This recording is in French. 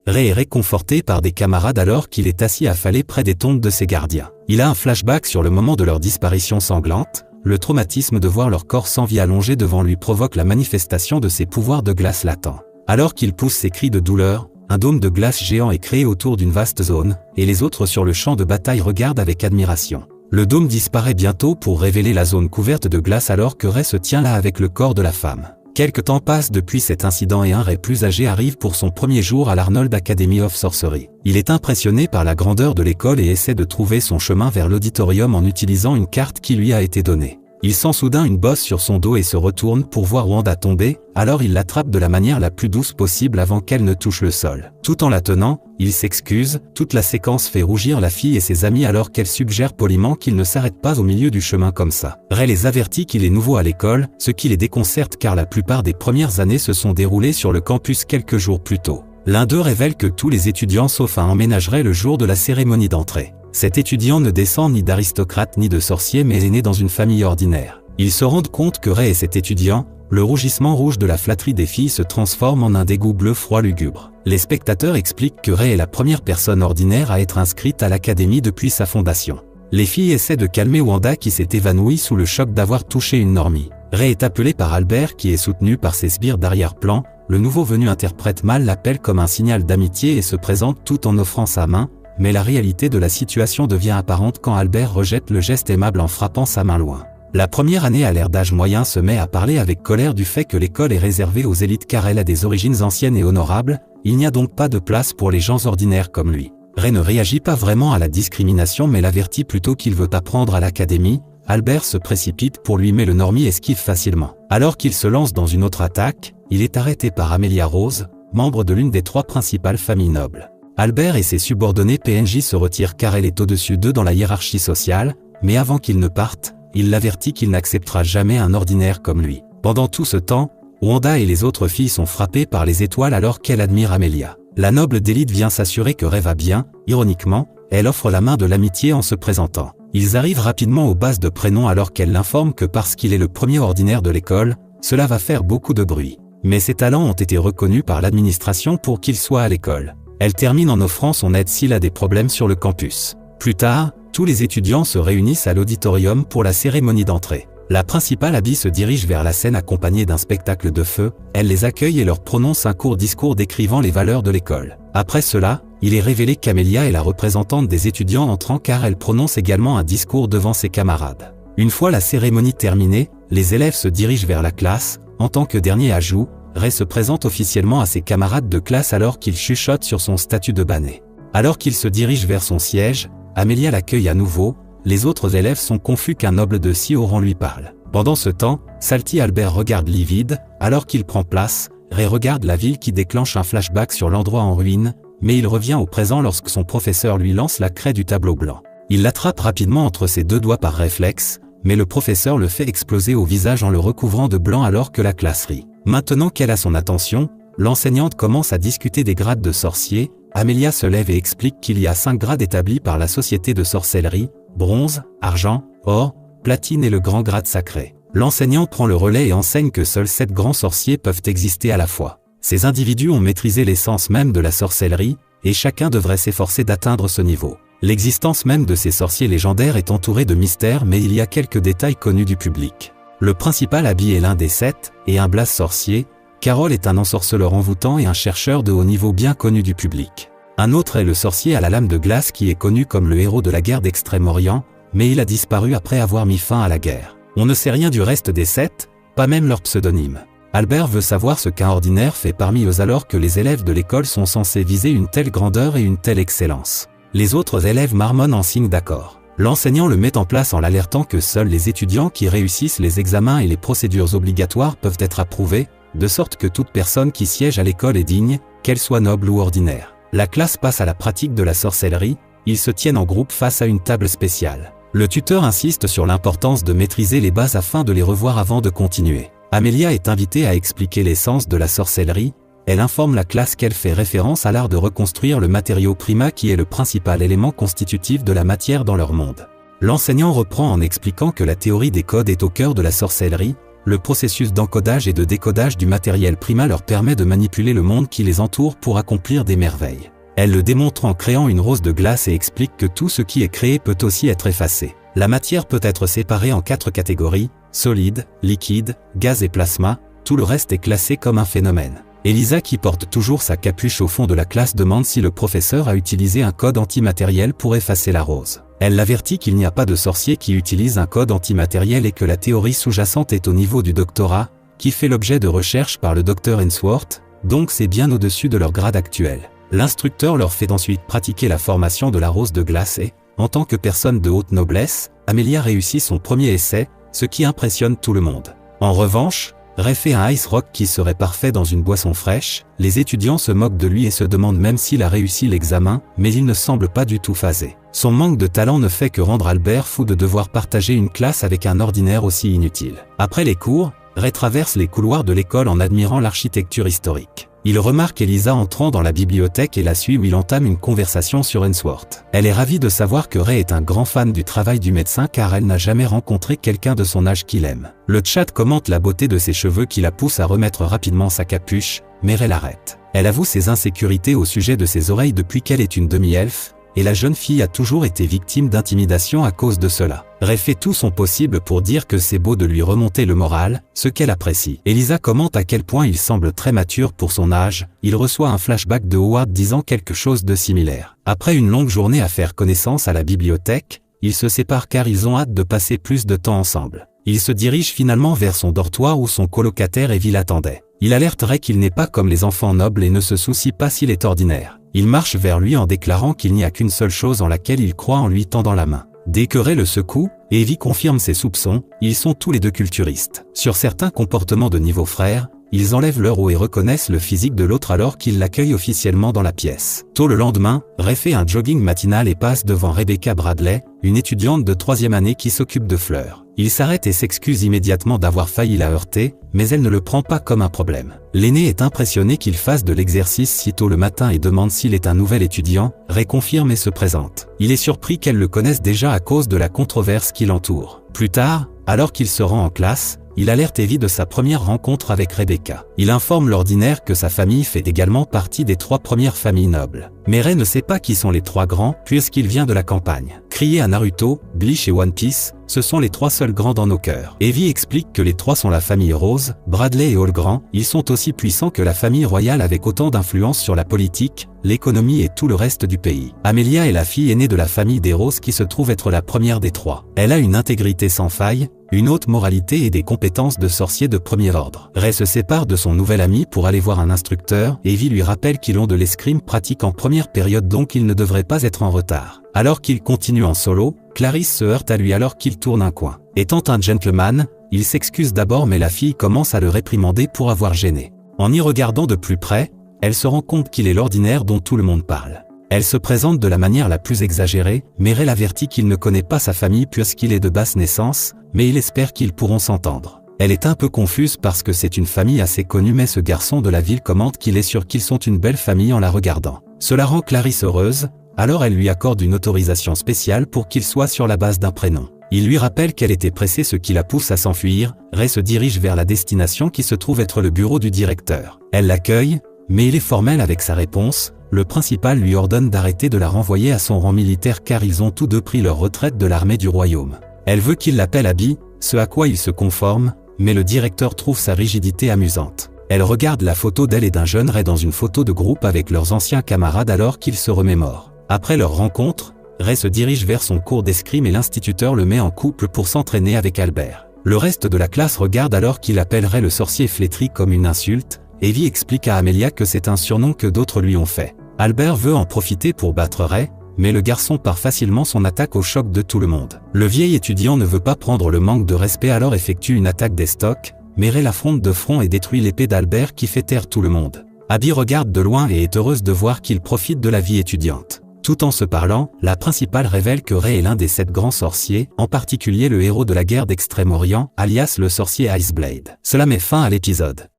Ray est réconforté par des camarades alors qu'il est assis affalé près des tombes de ses gardiens. Il a un flashback sur le moment de leur disparition sanglante. Le traumatisme de voir leur corps sans vie allongé devant lui provoque la manifestation de ses pouvoirs de glace latents. Alors qu'il pousse ses cris de douleur, un dôme de glace géant est créé autour d'une vaste zone, et les autres sur le champ de bataille regardent avec admiration. Le dôme disparaît bientôt pour révéler la zone couverte de glace alors que Ray se tient là avec le corps de la femme. Quelque temps passe depuis cet incident et un Ray plus âgé arrive pour son premier jour à l'Arnold Academy of Sorcery. Il est impressionné par la grandeur de l'école et essaie de trouver son chemin vers l'auditorium en utilisant une carte qui lui a été donnée. Il sent soudain une bosse sur son dos et se retourne pour voir Wanda tomber, alors il l'attrape de la manière la plus douce possible avant qu'elle ne touche le sol. Tout en la tenant, il s'excuse, toute la séquence fait rougir la fille et ses amis alors qu'elle suggère poliment qu'il ne s'arrête pas au milieu du chemin comme ça. Ray les avertit qu'il est nouveau à l'école, ce qui les déconcerte car la plupart des premières années se sont déroulées sur le campus quelques jours plus tôt. L'un d'eux révèle que tous les étudiants sauf un emménageraient le jour de la cérémonie d'entrée. Cet étudiant ne descend ni d'aristocrate ni de sorcier mais est né dans une famille ordinaire. Ils se rendent compte que Ray et cet étudiant, le rougissement rouge de la flatterie des filles se transforme en un dégoût bleu froid lugubre. Les spectateurs expliquent que Ray est la première personne ordinaire à être inscrite à l'académie depuis sa fondation. Les filles essaient de calmer Wanda qui s'est évanouie sous le choc d'avoir touché une normie. Ray est appelé par Albert qui est soutenu par ses sbires d'arrière-plan. Le nouveau venu interprète mal l'appel comme un signal d'amitié et se présente tout en offrant sa main. Mais la réalité de la situation devient apparente quand Albert rejette le geste aimable en frappant sa main loin. La première année à l'ère d'âge moyen se met à parler avec colère du fait que l'école est réservée aux élites car elle a des origines anciennes et honorables, il n'y a donc pas de place pour les gens ordinaires comme lui. Ray ne réagit pas vraiment à la discrimination mais l'avertit plutôt qu'il veut apprendre à l'académie. Albert se précipite pour lui mais le normie esquive facilement. Alors qu'il se lance dans une autre attaque, il est arrêté par Amelia Rose, membre de l'une des 3 principales familles nobles. Albert et ses subordonnés PNJ se retirent car elle est au-dessus d'eux dans la hiérarchie sociale, mais avant qu'il ne parte, il l'avertit qu'il n'acceptera jamais un ordinaire comme lui. Pendant tout ce temps, Wanda et les autres filles sont frappées par les étoiles alors qu'elle admire Amelia. La noble d'élite vient s'assurer que Ray va bien, ironiquement, elle offre la main de l'amitié en se présentant. Ils arrivent rapidement aux bases de prénoms alors qu'elle l'informe que parce qu'il est le premier ordinaire de l'école, cela va faire beaucoup de bruit. Mais ses talents ont été reconnus par l'administration pour qu'il soit à l'école. Elle termine en offrant son aide s'il a des problèmes sur le campus. Plus tard, tous les étudiants se réunissent à l'auditorium pour la cérémonie d'entrée. La principale Abby se dirige vers la scène accompagnée d'un spectacle de feu, elle les accueille et leur prononce un court discours décrivant les valeurs de l'école. Après cela, il est révélé qu'Amelia est la représentante des étudiants entrants car elle prononce également un discours devant ses camarades. Une fois la cérémonie terminée, les élèves se dirigent vers la classe. En tant que dernier ajout, Ray se présente officiellement à ses camarades de classe alors qu'il chuchote sur son statut de banné. Alors qu'il se dirige vers son siège, Amelia l'accueille à nouveau, les autres élèves sont confus qu'un noble de si haut rang lui parle. Pendant ce temps, Salty Albert regarde livide, alors qu'il prend place, Ray regarde la ville qui déclenche un flashback sur l'endroit en ruine, mais il revient au présent lorsque son professeur lui lance la craie du tableau blanc. Il l'attrape rapidement entre ses 2 doigts par réflexe, mais le professeur le fait exploser au visage en le recouvrant de blanc alors que la classe rit. Maintenant qu'elle a son attention, l'enseignante commence à discuter des grades de sorcier. Amelia se lève et explique qu'il y a 5 grades établis par la société de sorcellerie, bronze, argent, or, platine et le grand grade sacré. L'enseignant prend le relais et enseigne que seuls 7 grands sorciers peuvent exister à la fois. Ces individus ont maîtrisé l'essence même de la sorcellerie, et chacun devrait s'efforcer d'atteindre ce niveau. L'existence même de ces sorciers légendaires est entourée de mystères mais il y a quelques détails connus du public. Le principal Abby est l'un des 7, et un blast sorcier. Carol est un ensorceleur envoûtant et un chercheur de haut niveau bien connu du public. Un autre est le sorcier à la lame de glace qui est connu comme le héros de la guerre d'Extrême-Orient, mais il a disparu après avoir mis fin à la guerre. On ne sait rien du reste des 7, pas même leur pseudonyme. Albert veut savoir ce qu'un ordinaire fait parmi eux alors que les élèves de l'école sont censés viser une telle grandeur et une telle excellence. Les autres élèves marmonnent en signe d'accord. L'enseignant le met en place en l'alertant que seuls les étudiants qui réussissent les examens et les procédures obligatoires peuvent être approuvés, de sorte que toute personne qui siège à l'école est digne, qu'elle soit noble ou ordinaire. La classe passe à la pratique de la sorcellerie, ils se tiennent en groupe face à une table spéciale. Le tuteur insiste sur l'importance de maîtriser les bases afin de les revoir avant de continuer. Amelia est invitée à expliquer l'essence de la sorcellerie. Elle informe la classe qu'elle fait référence à l'art de reconstruire le matériau prima qui est le principal élément constitutif de la matière dans leur monde. L'enseignant reprend en expliquant que la théorie des codes est au cœur de la sorcellerie. le processus d'encodage et de décodage du matériel Prima leur permet de manipuler le monde qui les entoure pour accomplir des merveilles. Elle le démontre en créant une rose de glace et explique que tout ce qui est créé peut aussi être effacé. La matière peut être séparée en 4 catégories, solide, liquide, gaz et plasma, tout le reste est classé comme un phénomène. Elisa, qui porte toujours sa capuche au fond de la classe, demande si le professeur a utilisé un code antimatériel pour effacer la rose. Elle l'avertit qu'il n'y a pas de sorcier qui utilise un code antimatériel et que la théorie sous-jacente est au niveau du doctorat, qui fait l'objet de recherches par le docteur Ainsworth, donc c'est bien au-dessus de leur grade actuel. L'instructeur leur fait ensuite pratiquer la formation de la rose de glace et, en tant que personne de haute noblesse, Amelia réussit son premier essai, ce qui impressionne tout le monde. En revanche, Ray fait un ice rock qui serait parfait dans une boisson fraîche, les étudiants se moquent de lui et se demandent même s'il a réussi l'examen, mais il ne semble pas du tout phasé. Son manque de talent ne fait que rendre Albert fou de devoir partager une classe avec un ordinaire aussi inutile. Après les cours, Ray traverse les couloirs de l'école en admirant l'architecture historique. Il remarque Elisa entrant dans la bibliothèque et la suit où il entame une conversation sur Ainsworth. Elle est ravie de savoir que Ray est un grand fan du travail du médecin car elle n'a jamais rencontré quelqu'un de son âge qu'il aime. Le chat commente la beauté de ses cheveux qui la pousse à remettre rapidement sa capuche, mais Ray l'arrête. Elle avoue ses insécurités au sujet de ses oreilles depuis qu'elle est une demi-elfe, et la jeune fille a toujours été victime d'intimidation à cause de cela. Ray fait tout son possible pour dire que c'est beau de lui remonter le moral, ce qu'elle apprécie. Elisa commente à quel point il semble très mature pour son âge, il reçoit un flashback de Howard disant quelque chose de similaire. Après une longue journée à faire connaissance à la bibliothèque, ils se séparent car ils ont hâte de passer plus de temps ensemble. Il se dirige finalement vers son dortoir où son colocataire Evie l'attendait. Il alerte Ray qu'il n'est pas comme les enfants nobles et ne se soucie pas s'il est ordinaire. Il marche vers lui en déclarant qu'il n'y a qu'une seule chose en laquelle il croit en lui tendant la main. Dès que Ray le secoue, Evie confirme ses soupçons, ils sont tous les deux culturistes. Sur certains comportements de niveau frère, ils enlèvent leur haut et reconnaissent le physique de l'autre alors qu'ils l'accueillent officiellement dans la pièce. Tôt le lendemain, Ray fait un jogging matinal et passe devant Rebecca Bradley, une étudiante de 3e année qui s'occupe de fleurs. Il s'arrête et s'excuse immédiatement d'avoir failli la heurter, mais elle ne le prend pas comme un problème. L'aîné est impressionné qu'il fasse de l'exercice si tôt le matin et demande s'il est un nouvel étudiant, Ray confirme et se présente. Il est surpris qu'elle le connaisse déjà à cause de la controverse qui l'entoure. Plus tard, alors qu'il se rend en classe, il alerte Evie de sa première rencontre avec Rebecca. Il informe l'ordinaire que sa famille fait également partie des 3 premières familles nobles. Mais Ray ne sait pas qui sont les 3 grands puisqu'il vient de la campagne. Crié à Naruto, Bleach et One Piece, ce sont les 3 seuls grands dans nos cœurs. Evie explique que les 3 sont la famille Rose, Bradley et Hallgrand. Ils sont aussi puissants que la famille royale avec autant d'influence sur la politique, l'économie et tout le reste du pays. Amelia est la fille aînée de la famille des Roses qui se trouve être la première des 3. Elle a une intégrité sans faille, une haute moralité et des compétences de sorcier de premier ordre. Ray se sépare de son nouvel ami pour aller voir un instructeur, et Evie lui rappelle qu'ils ont de l'escrime pratique en première période donc il ne devrait pas être en retard. Alors qu'il continue en solo, Clarisse se heurte à lui alors qu'il tourne un coin. Étant un gentleman, il s'excuse d'abord mais la fille commence à le réprimander pour avoir gêné. En y regardant de plus près, elle se rend compte qu'il est l'ordinaire dont tout le monde parle. Elle se présente de la manière la plus exagérée, mais Ray l'avertit qu'il ne connaît pas sa famille puisqu'il est de basse naissance, mais il espère qu'ils pourront s'entendre. Elle est un peu confuse parce que c'est une famille assez connue mais ce garçon de la ville commente qu'il est sûr qu'ils sont une belle famille en la regardant. Cela rend Clarisse heureuse, alors elle lui accorde une autorisation spéciale pour qu'il soit sur la base d'un prénom. Il lui rappelle qu'elle était pressée ce qui la pousse à s'enfuir, Ray se dirige vers la destination qui se trouve être le bureau du directeur. Elle l'accueille, mais il est formel avec sa réponse. Le principal lui ordonne d'arrêter de la renvoyer à son rang militaire car ils ont tous deux pris leur retraite de l'armée du royaume. Elle veut qu'il l'appelle Abby, ce à quoi il se conforme, mais le directeur trouve sa rigidité amusante. Elle regarde la photo d'elle et d'un jeune Ray dans une photo de groupe avec leurs anciens camarades alors qu'ils se remémorent. Après leur rencontre, Ray se dirige vers son cours d'escrime et l'instituteur le met en couple pour s'entraîner avec Albert. Le reste de la classe regarde alors qu'il appellerait le sorcier flétri comme une insulte. Evie explique à Amelia que c'est un surnom que d'autres lui ont fait. Albert veut en profiter pour battre Ray, mais le garçon part facilement son attaque au choc de tout le monde. Le vieil étudiant ne veut pas prendre le manque de respect alors effectue une attaque des stocks, mais Ray l'affronte de front et détruit l'épée d'Albert qui fait taire tout le monde. Abby regarde de loin et est heureuse de voir qu'il profite de la vie étudiante. Tout en se parlant, la principale révèle que Ray est l'un des 7 grands sorciers, en particulier le héros de la guerre d'Extrême-Orient, alias le sorcier Iceblade. Cela met fin à l'épisode.